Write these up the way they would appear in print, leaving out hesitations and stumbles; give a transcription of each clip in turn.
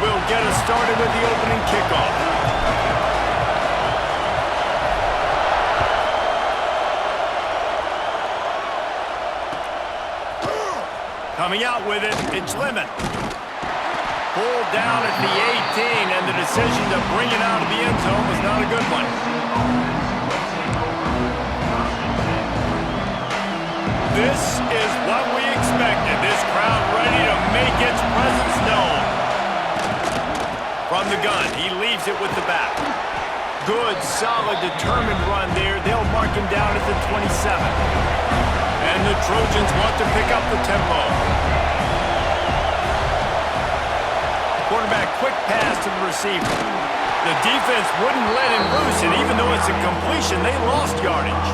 will get us started with the opening kickoff. Coming out with it, it's Lemon. Pulled down at the 18, and the decision to bring it out of the end zone was not a good one. This is what we expected. This crowd ready to make its presence known. From the gun, he leaves it with the back. Good, solid, determined run there. They'll mark him down at the 27. And the Trojans want to pick up the tempo. Quarterback, quick pass to the receiver. The defense wouldn't let him loose, and even though it's a completion, they lost yardage.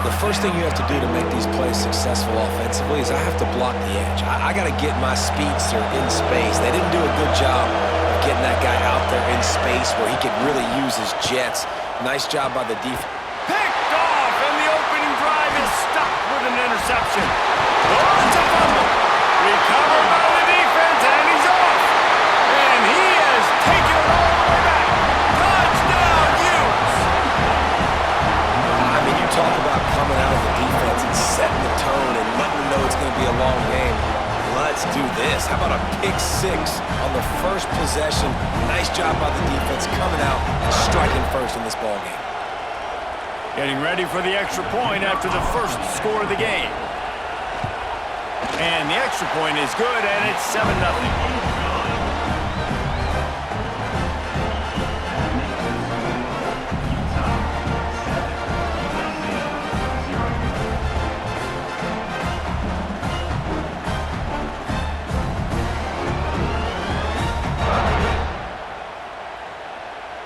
The first thing you have to do to make these plays successful offensively is I have to block the edge. I got to get my speedster in space. They didn't do a good job of getting that guy out there in space where he could really use his jets. Nice job by the defense. Picked off, and the opening drive is stopped with an interception. Oh, it's a fumble. Recovered by the defense, and he's off. And he has taken it all the way back. Touchdown, Utes. I mean, you talk about coming out of the defense and setting the tone and letting them know it's going to be a long game. Let's do this. How about a pick six on the first possession? Nice job by the defense coming out and striking first in this ball game. Getting ready for the extra point after the first score of the game. And the extra point is good, and it's 7-0.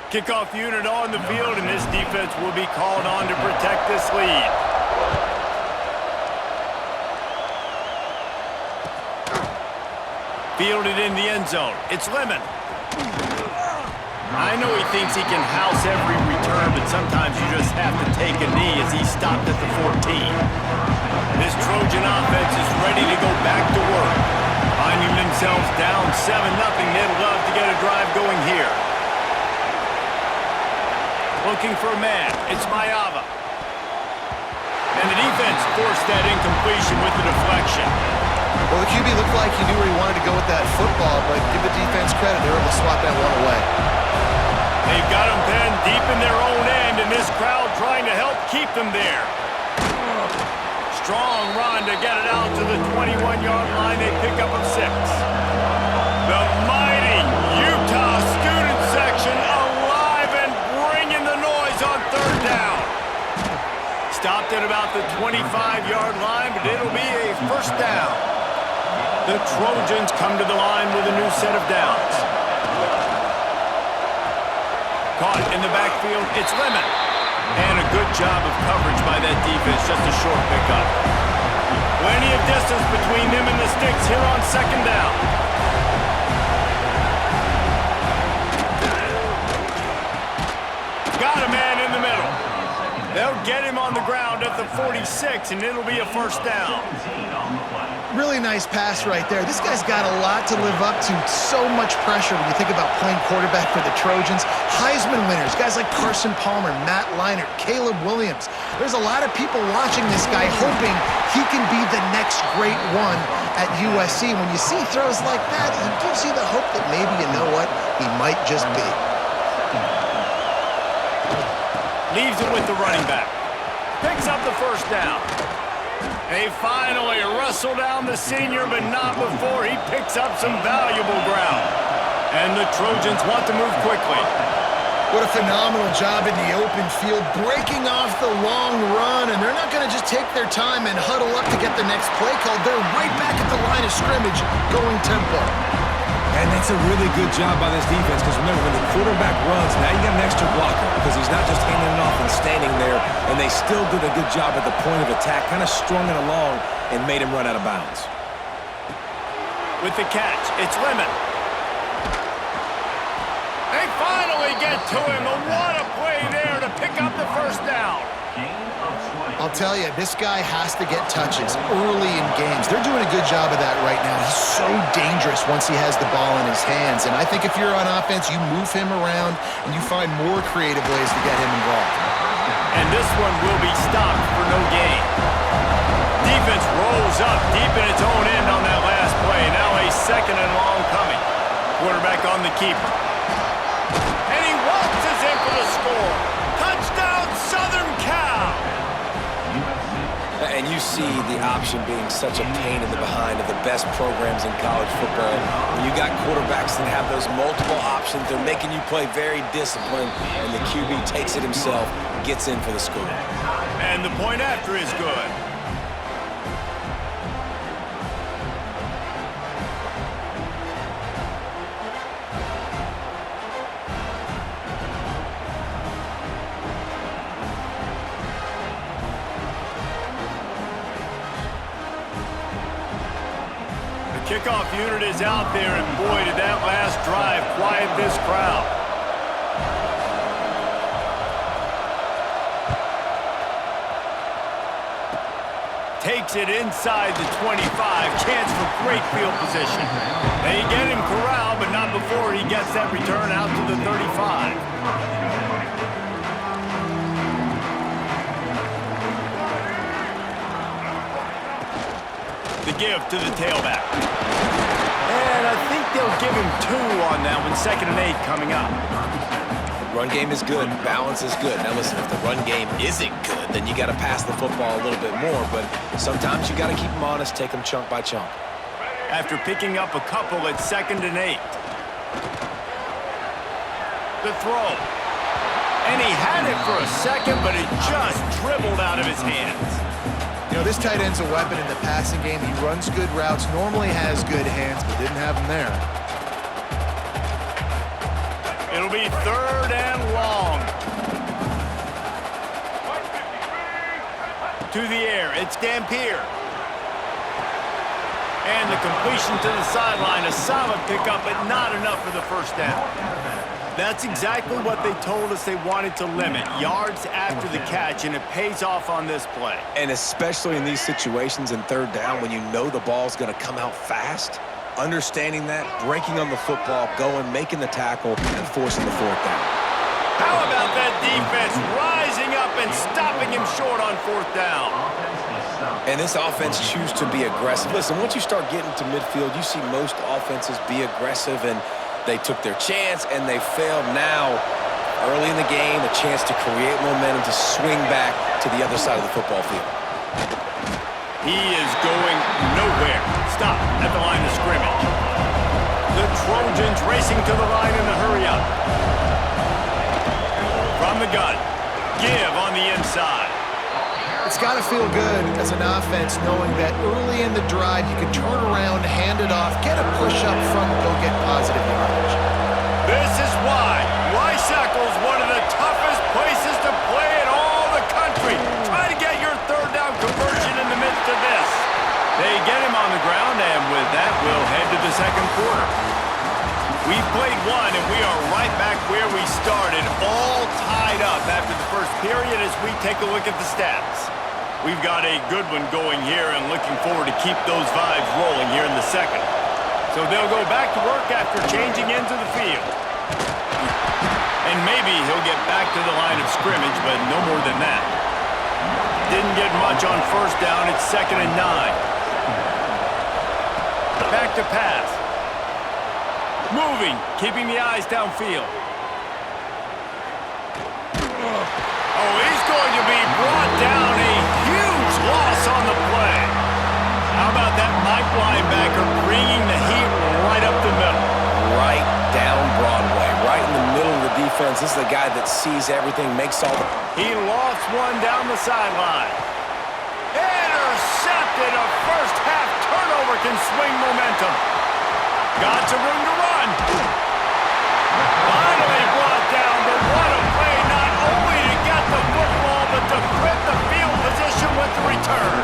Kickoff unit on the field, and this defense will be called on to protect this lead. Fielded in the end zone. It's Lemon. I know he thinks he can house every return, but sometimes you just have to take a knee as he stopped at the 14. This Trojan offense is ready to go back to work. Finding themselves down 7-0, they'd love to get a drive going here. Looking for a man. It's Mayava. And the defense forced that incompletion with the deflection. Well, the QB looked like he knew where he wanted to go with that football, but give the defense credit. They were able to swat that one away. They've got him pinned deep in their own end, and this crowd trying to help keep them there. Strong run to get it out to the 21-yard line. They pick up a 6. The mighty Utah student section alive and bringing the noise on third down. Stopped at about the 25-yard line, but it'll be a first down. The Trojans come to the line with a new set of downs. Caught in the backfield, it's Lemon. And a good job of coverage by that defense, just a short pickup. Plenty of distance between them and the sticks here on second down. Got a man in the middle. They'll get him on the ground at the 46, and it'll be a first down. Really nice pass right there. This guy's got a lot to live up to. So much pressure when you think about playing quarterback for the Trojans. Heisman winners, guys like Carson Palmer, Matt Leinart, Caleb Williams. There's a lot of people watching this guy hoping he can be the next great one at USC. When you see throws like that, you do see the hope that maybe, you know what, he might just be. Leaves it with the running back. Picks up the first down. They finally wrestle down the senior, but not before he picks up some valuable ground. And the Trojans want to move quickly. What a phenomenal job in the open field, breaking off the long run, and they're not going to just take their time and huddle up to get the next play called. They're right back at the line of scrimmage, going tempo. And that's a really good job by this defense, because remember, when the quarterback runs, now you got an extra blocker, because he's not just handing it off and standing there, and they still did a good job at the point of attack, kind of strung it along and made him run out of bounds. With the catch, it's Lemon. They finally get to him, and what a play there to pick up the first down. Gain of 20. I'll tell you, this guy has to get touches early in games. They're doing a good job of that right now. He's so dangerous once he has the ball in his hands. And I think if you're on offense, you move him around and you find more creative ways to get him involved. And this one will be stopped for no gain. Defense rolls up deep in its own end on that last play. Now a second and long coming. Quarterback on the keeper. And he waltzes in for the score. Touchdown, Southern Cal! And you see the option being such a pain in the behind of the best programs in college football. When you got quarterbacks that have those multiple options, they're making you play very disciplined, and the QB takes it himself, gets in for the score. And the point after is good. Kickoff unit is out there, and boy, did that last drive quiet this crowd. Takes it inside the 25, chance for great field position. They get him corralled, but not before he gets that return out to the 35. The give to the tailback. And I think they'll give him 2 on that one. 2nd and 8 coming up. Run game is good. Balance is good. Now listen, if the run game isn't good, then you got to pass the football a little bit more. But sometimes you got to keep them honest, take them chunk by chunk. After picking up a couple at 2nd and 8. The throw. And he had it for a second, but it just dribbled out of his hands. You know, this tight end's a weapon in the passing game. He runs good routes, normally has good hands, but didn't have them there. It'll be 3rd and long. To the air, it's Dampier. And the completion to the sideline, a solid pickup, but not enough for the first down. That's exactly what they told us they wanted to limit, yards after the catch, and it pays off on this play. And especially in these situations in 3rd down when you know the ball's going to come out fast, understanding that, breaking on the football, going, making the tackle, and forcing the 4th down. How about that defense rising up and stopping him short on 4th down? And this offense chooses to be aggressive. Listen, once you start getting to midfield, you see most offenses be aggressive, and they took their chance, and they failed. Now, early in the game, a chance to create momentum to swing back to the other side of the football field. He is going nowhere. Stop at the line of scrimmage. The Trojans racing to the line in the hurry-up. From the gun. Give on the inside. It's got to feel good as an offense knowing that early in the drive you can turn around, hand it off, get a push up front, and go get positive yardage. This is why Lysackle's one of the toughest places to play in all the country. Try to get your 3rd down conversion in the midst of this. They get him on the ground, and with that, we'll head to the 2nd quarter. We've played one, and we are right back where we started, all tied up after the first period as we take a look at the stats. We've got a good one going here and looking forward to keep those vibes rolling here in the 2nd. So they'll go back to work after changing into the field. And maybe he'll get back to the line of scrimmage, but no more than that. Didn't get much on 1st down. It's 2nd and 9. Back to pass. Moving, keeping the eyes downfield. Oh, he's going to be brought down. A huge loss on the play. How about that Mike linebacker bringing the heat right up the middle? Right down Broadway, right in the middle of the defense. This is the guy that sees everything, makes all the... He lost one down the sideline. Intercepted. A first-half turnover can swing momentum. Got some room to run. Finally brought down, but what a play, not only to get the football, but to flip the field position with the return.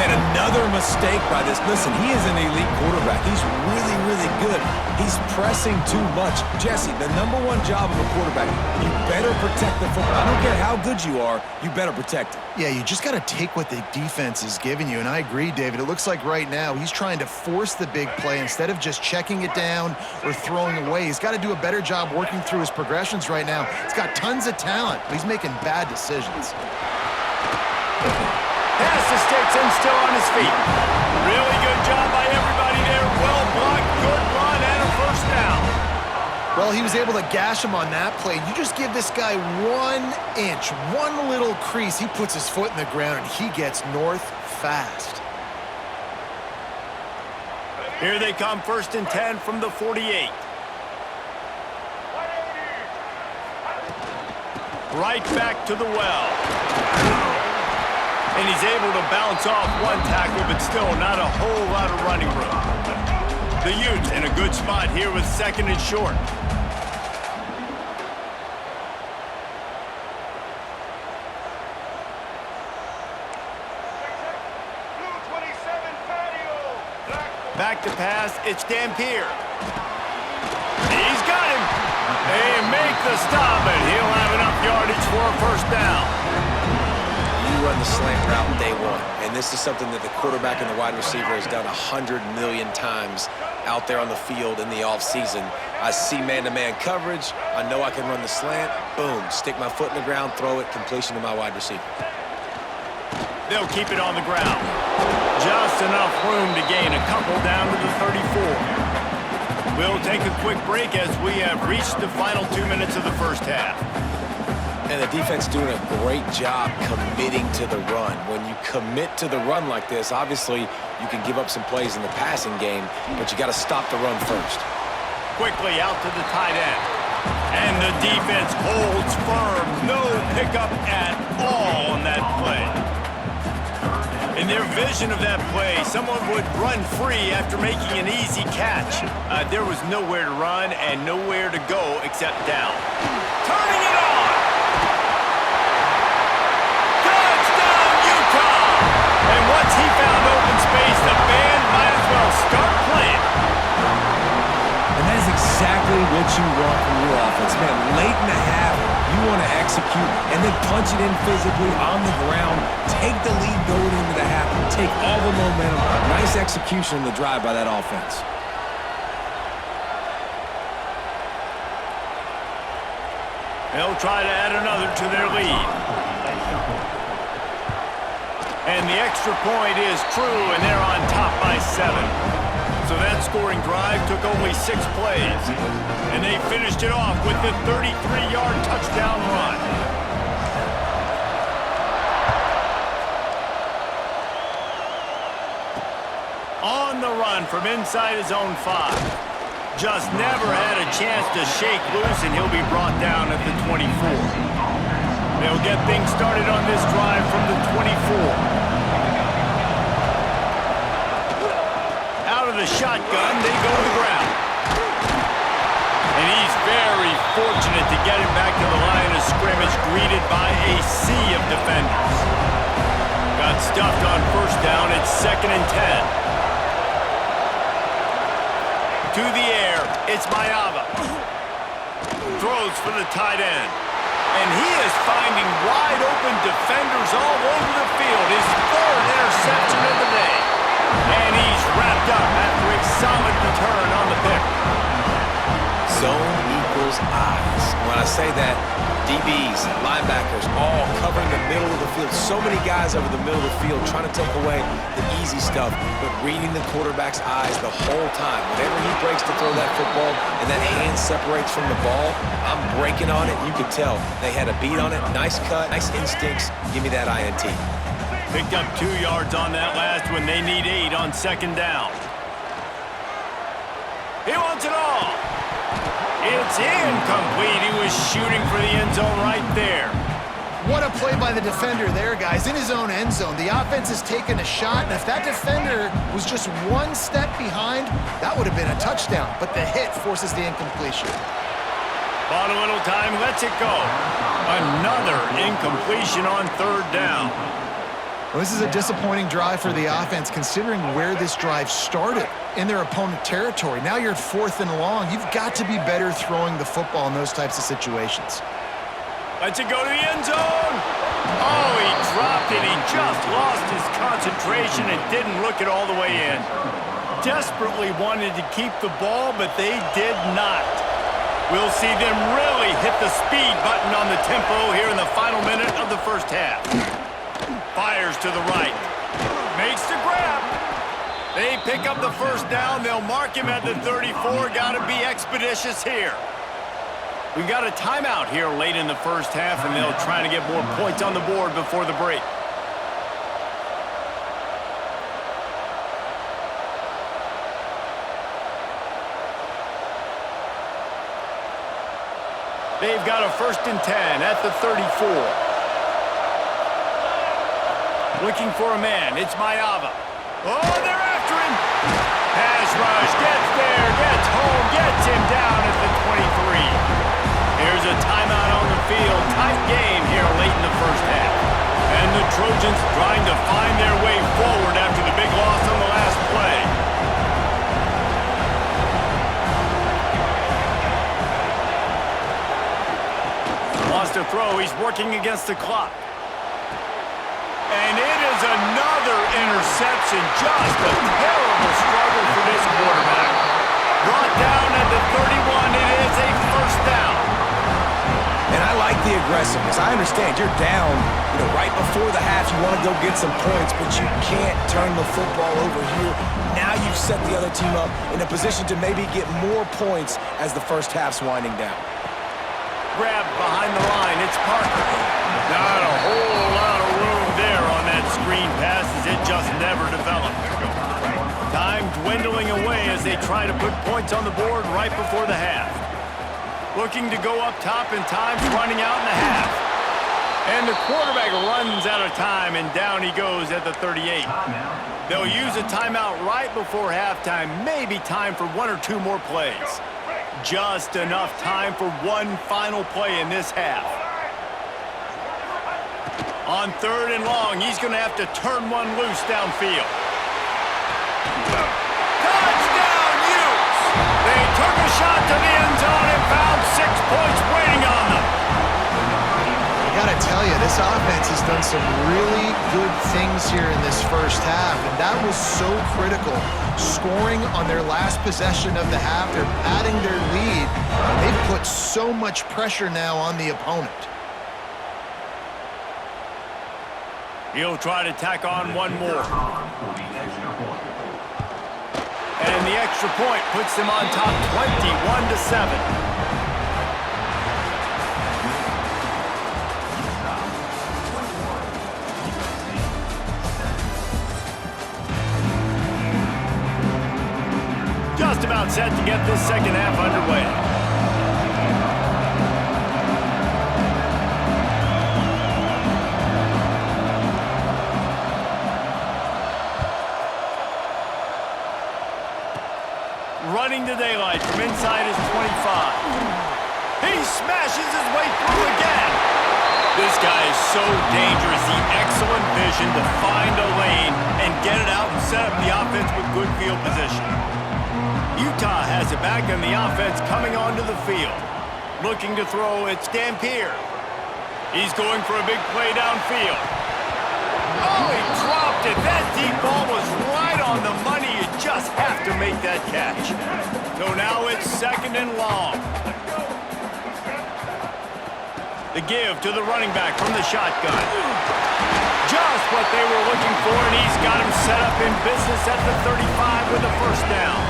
Man, another mistake by this. Listen, he is an elite quarterback. He's really, really good. He's pressing too much. Jesse, the #1 job of a quarterback, you better protect the football. I don't care how good you are, you better protect it. Yeah, you just got to take what the defense is giving you, and I agree, David. It looks like right now he's trying to force the big play instead of just checking it down or throwing away. He's got to do a better job working through his progressions right now. He's got tons of talent, but he's making bad decisions. Pass escapes and still on his feet. Really good job by everybody there. Well blocked, good run, and a first down. Well, he was able to gash him on that play. You just give this guy 1 inch, one little crease. He puts his foot in the ground, and he gets north fast. Here they come, 1st and 10 from the 48. Right back to the well. And he's able to bounce off one tackle, but still not a whole lot of running room. The Utes in a good spot here with 2nd and short. Back to pass, it's Dampier. He's got him. They make the stop, and he'll have enough yardage for a first down. You run the slant route day one, and this is something that the quarterback and the wide receiver has done 100 million times out there on the field in the offseason. I see man-to-man coverage. I know I can run the slant. Boom, stick my foot in the ground, throw it, completion to my wide receiver. They'll keep it on the ground. Just enough room to gain a couple down to the 34. We'll take a quick break as we have reached the final 2 minutes of the first half. And the defense doing a great job committing to the run. When you commit to the run like this, obviously you can give up some plays in the passing game, but you got to stop the run first. Quickly out to the tight end. And the defense holds firm. No pickup at all on that play. In their vision of that play, someone would run free after making an easy catch. There was nowhere to run and nowhere to go except down. Turning it on! Touchdown, Utah! And once he found open space, the band might as well start playing. And that is exactly what you want from your offense, man. Late in the half, you want to execute and then punch it in physically on the ground. Take the lead going into the half. Take all the momentum. Nice execution in the drive by that offense. They'll try to add another to their lead. And the extra point is true, and they're on top by 7. So that scoring drive took only 6 plays. And they finished it off with the 33-yard touchdown run. On the run from inside his own 5. Just never had a chance to shake loose, and he'll be brought down at the 24. They'll get things started on this drive from the 24. Out of the shotgun, they go to the ground. And he's very fortunate to get him back to the line of scrimmage, greeted by a sea of defenders. Got stuffed on first down. It's 2nd and 10. To the air, it's Mayava. Throws for the tight end. And he is finding wide open defenders all over the field. His 3rd interception of the day. And he's wrapped up after a solid return on the pick. Zone equals eyes. When I say that, DBs, linebackers, all covering the middle of the field. So many guys over the middle of the field trying to take away the easy stuff, but reading the quarterback's eyes the whole time. Whenever he breaks to throw that football and that hand separates from the ball, I'm breaking on it. You could tell they had a beat on it. Nice cut, nice instincts. Give me that INT. Picked up 2 yards on that last one. They need 8 on 2nd down. He wants it all. It's incomplete. He was shooting for the end zone right there. What a play by the defender there, guys. In his own end zone, the offense has taken a shot, and if that defender was just 1 step behind, that would have been a touchdown. But the hit forces the incompletion. Bought a little time, lets it go. Another incompletion on 3rd down. Well, this is a disappointing drive for the offense, considering where this drive started in their opponent territory. Now you're at 4th and long. You've got to be better throwing the football in those types of situations. Lets it go to the end zone. Oh, he dropped it. He just lost his concentration and didn't look it all the way in. Desperately wanted to keep the ball, but they did not. We'll see them really hit the speed button on the tempo here in the final minute of the first half. Fires to the right. Makes the grab. They pick up the first down. They'll mark him at the 34. Got to be expeditious here. We've got a timeout here late in the first half, and they'll try to get more points on the board before the break. They've got a 1st and 10 at the 34. Looking for a man. It's Mayava. Oh, they're after him. Pass rush. Gets there. Gets home. Gets him down at the 23. Here's a timeout on the field. Tight game here late in the first half. And the Trojans trying to find their way forward after the big loss on the last play. Wants to throw. He's working against the clock. And it is another interception. Just a terrible struggle for this quarterback. Brought down at the 31. It is a 1st down. And I like the aggressiveness. I understand you're down, right before the half. You want to go get some points, but you can't turn the football over here. Now you've set the other team up in a position to maybe get more points as the first half's winding down. Grab behind the line. It's Parker. Not a whole lot of room there on that screen pass as it just never developed. Time dwindling away as they try to put points on the board right before the half. Looking to go up top, and time's running out in the half. And the quarterback runs out of time, and down he goes at the 38. They'll use a timeout right before halftime. Maybe time for 1 or 2 more plays. Just enough time for one final play in this half. On 3rd and long, he's going to have to turn one loose downfield. Touchdown, Utes! They took a shot to the end zone and found 6 points waiting on them. I gotta tell you, this offense has done some really good things here in this first half, and that was so critical. Scoring on their last possession of the half, they're padding their lead, and they've put so much pressure now on the opponent. He'll try to tack on one more. And the extra point puts them on top 21-7. Just about set to get this second half underway. Running to daylight from inside his 25. He smashes his way through again. This guy is so dangerous. He excellent vision to find a lane and get it out and set up the offense with good field position. Utah has it back, and the offense coming onto the field. Looking to throw, it's Dampier. He's going for a big play downfield. Oh, he dropped it. That deep ball was right on the money. You just have to make that catch. So now it's 2nd and long. The give to the running back from the shotgun. Just what they were looking for, and he's got him set up in business at the 35 with a 1st down.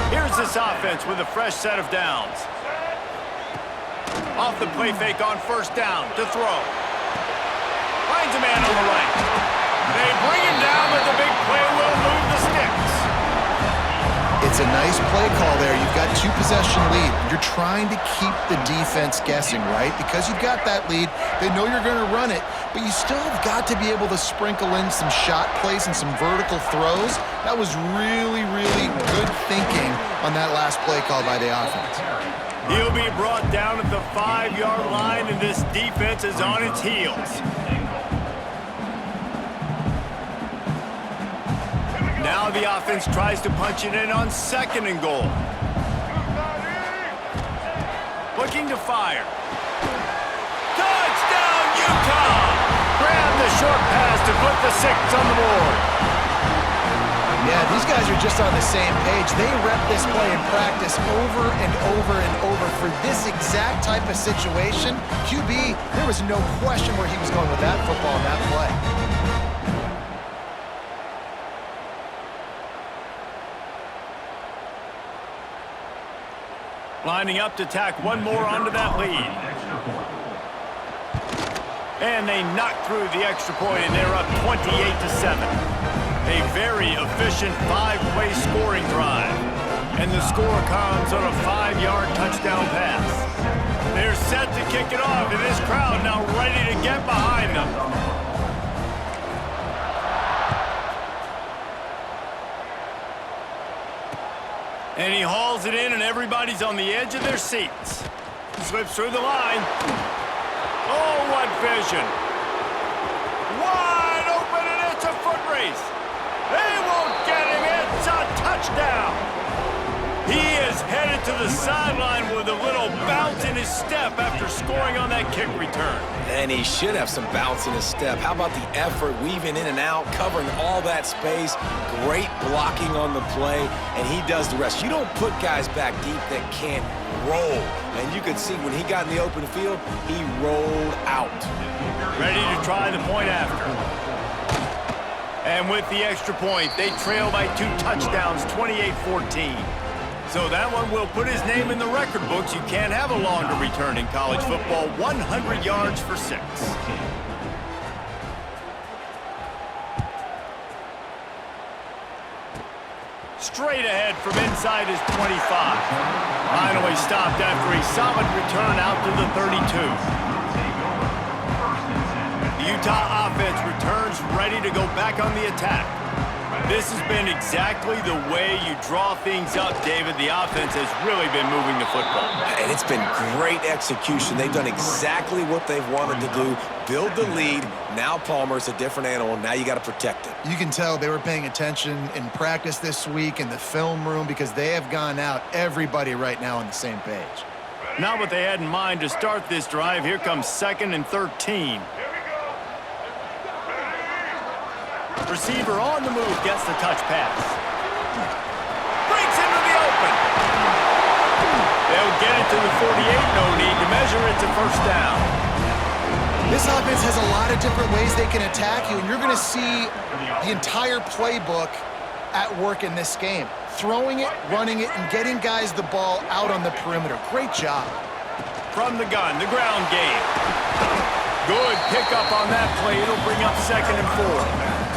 Here's this offense with a fresh set of downs. Off the play fake on 1st down to throw. Finds a man on the right. They bring him down, but the big play will move the sticks. It's a nice play call there. You've got 2-possession lead. You're trying to keep the defense guessing, right? Because you've got that lead, they know you're going to run it, but you still have got to be able to sprinkle in some shot plays and some vertical throws. That was really, really good thinking on that last play call by the offense. He'll be brought down at the 5-yard line, and this defense is on its heels. Now the offense tries to punch it in on 2nd and goal. Looking to fire. Touchdown, Utah! Grab the short pass to put the 6 on the board. Yeah, these guys are just on the same page. They rep this play in practice over and over and over for this exact type of situation. QB, there was no question where he was going with that football and that play. Lining up to tack one more onto that lead. And they knock through the extra point, and they're up 28-7. A very efficient 5-play scoring drive. And the score comes on a 5-yard touchdown pass. They're set to kick it off, and this crowd now ready to get behind them. And he hauls it in, and everybody's on the edge of their seats. Slips through the line. Oh, what vision. Wide open, and it's a foot race. They won't get him. It's a touchdown. He is headed to the sideline with a little bounce in his step after scoring on that kick return. And he should have some bounce in his step. How about the effort, weaving in and out, covering all that space, great blocking on the play, and he does the rest. You don't put guys back deep that can't roll. And you could see when he got in the open field, he rolled out. Ready to try the point after. And with the extra point, they trail by 2 touchdowns, 28-14. So that one will put his name in the record books. You can't have a longer return in college football. 100 yards for 6. Straight ahead from inside his 25. Finally stopped after a solid return out to the 32. The Utah offense returns ready to go back on the attack. This has been exactly the way you draw things up, David. The offense has really been moving the football. And it's been great execution. They've done exactly what they've wanted to do. Build the lead. Now Palmer's a different animal. Now you got to protect it. You can tell they were paying attention in practice this week in the film room because they have gone out, everybody right now on the same page. Not what they had in mind to start this drive. Here comes 2nd and 13. Receiver on the move, gets the touch pass. Breaks into the open. They'll get it to the 48, no need to measure. It's a first down. This offense has a lot of different ways they can attack you, and you're going to see the entire playbook at work in this game. Throwing it, running it, and getting guys the ball out on the perimeter. Great job. From the gun, the ground game. Good pickup on that play. It'll bring up 2nd and 4.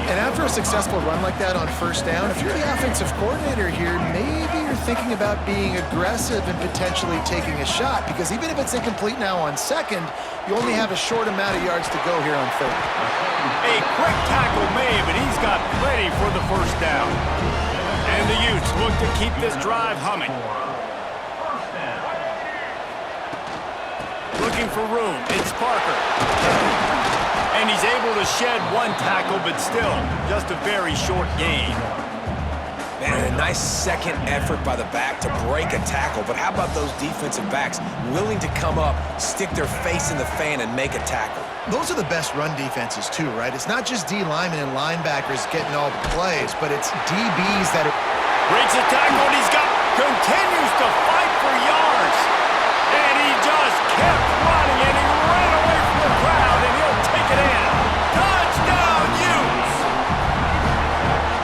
And after a successful run like that on first down, if you're the offensive coordinator here, maybe you're thinking about being aggressive and potentially taking a shot, because even if it's incomplete now on 2nd, you only have a short amount of yards to go here on 3rd. A quick tackle made, but he's got plenty for the first down. And the Utes look to keep this drive humming. Looking for room, it's Parker. And he's able to shed one tackle, but still, just a very short gain. Man, a nice second effort by the back to break a tackle. But how about those defensive backs willing to come up, stick their face in the fan, and make a tackle? Those are the best run defenses, too, right? It's not just D linemen and linebackers getting all the plays, but it's DBs that are... Breaks a tackle, and continues to fight for yards. And he just kept running, and he ran away from the crowd, and he'll take it in. Touchdown, Utes!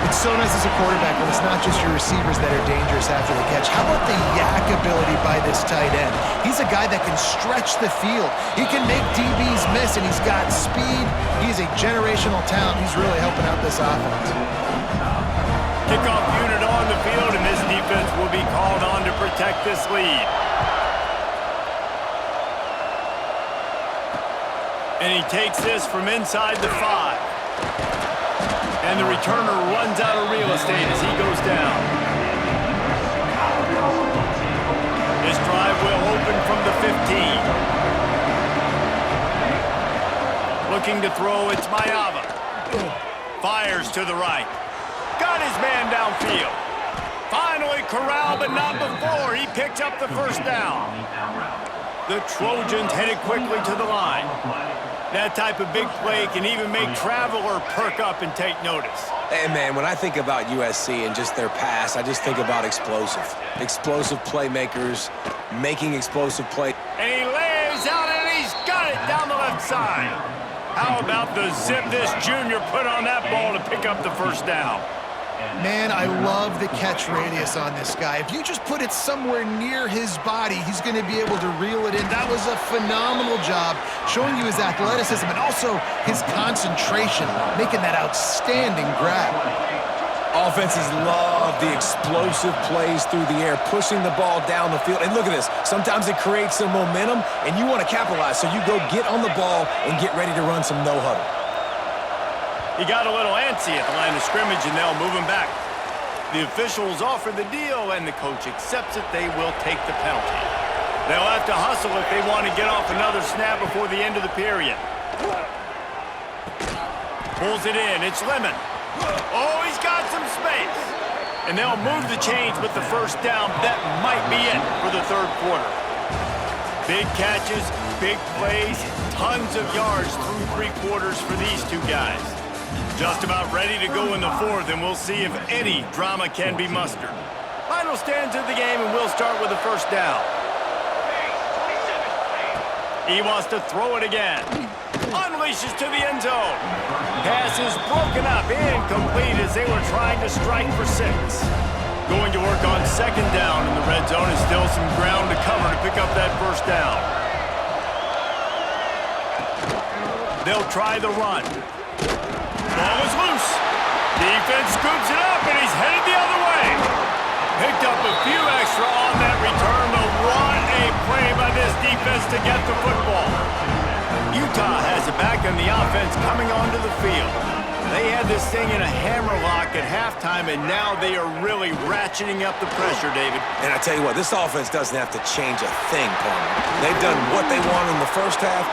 It's so nice as a quarterback when it's not just your receivers that are dangerous after the catch. How about the yak ability by this tight end? He's a guy that can stretch the field. He can make DBs miss, and he's got speed. He's a generational talent. He's really helping out this offense. Kickoff unit on the field, and this defense will be called on to protect this lead. And he takes this from inside the 5. And the returner runs out of real estate as he goes down. This drive will open from the 15. Looking to throw, it's Mayava. Fires to the right. got his man downfield. Finally corralled, but not before he picked up the first down. The Trojans headed quickly to the line. That type of big play can even make Traveler perk up and take notice. Hey, man, when I think about USC and just their pass, I just think about explosive. Explosive playmakers, making explosive plays. And he lays out, and he's got it down the left side. How about the zip this junior put on that ball to pick up the first down? Man, I love the catch radius on this guy. If you just put it somewhere near his body, he's going to be able to reel it in. That was a phenomenal job, showing you his athleticism and also his concentration, making that outstanding grab. Offenses love the explosive plays through the air, pushing the ball down the field. And look at this. Sometimes it creates some momentum, and you want to capitalize. So you go get on the ball and get ready to run some no-huddle. He got a little antsy at the line of scrimmage, and they'll move him back. The officials offer the deal, and the coach accepts it. They will take the penalty. They'll have to hustle if they want to get off another snap before the end of the period. Pulls it in. It's Lemon. Oh, he's got some space. And they'll move the chains with the first down. That might be it for the third quarter. Big catches, big plays, tons of yards through three quarters for these two guys. Just about ready to go in the fourth, and we'll see if any drama can be mustered. Final stands of the game, and we'll start with the first down. He wants to throw it again. Unleashes to the end zone. Pass is broken up, incomplete as they were trying to strike for 6. Going to work on second down in the red zone, and still some ground to cover to pick up that first down. They'll try the run. Ball is loose. Defense scoops it up, and he's headed the other way. Picked up a few extra on that return, but what a play by this defense to get the football. Utah has it back on the offense coming onto the field. They had this thing in a hammerlock at halftime, and now they are really ratcheting up the pressure, David. And I tell you what, this offense doesn't have to change a thing, Palmer. They've done what they want in the first half.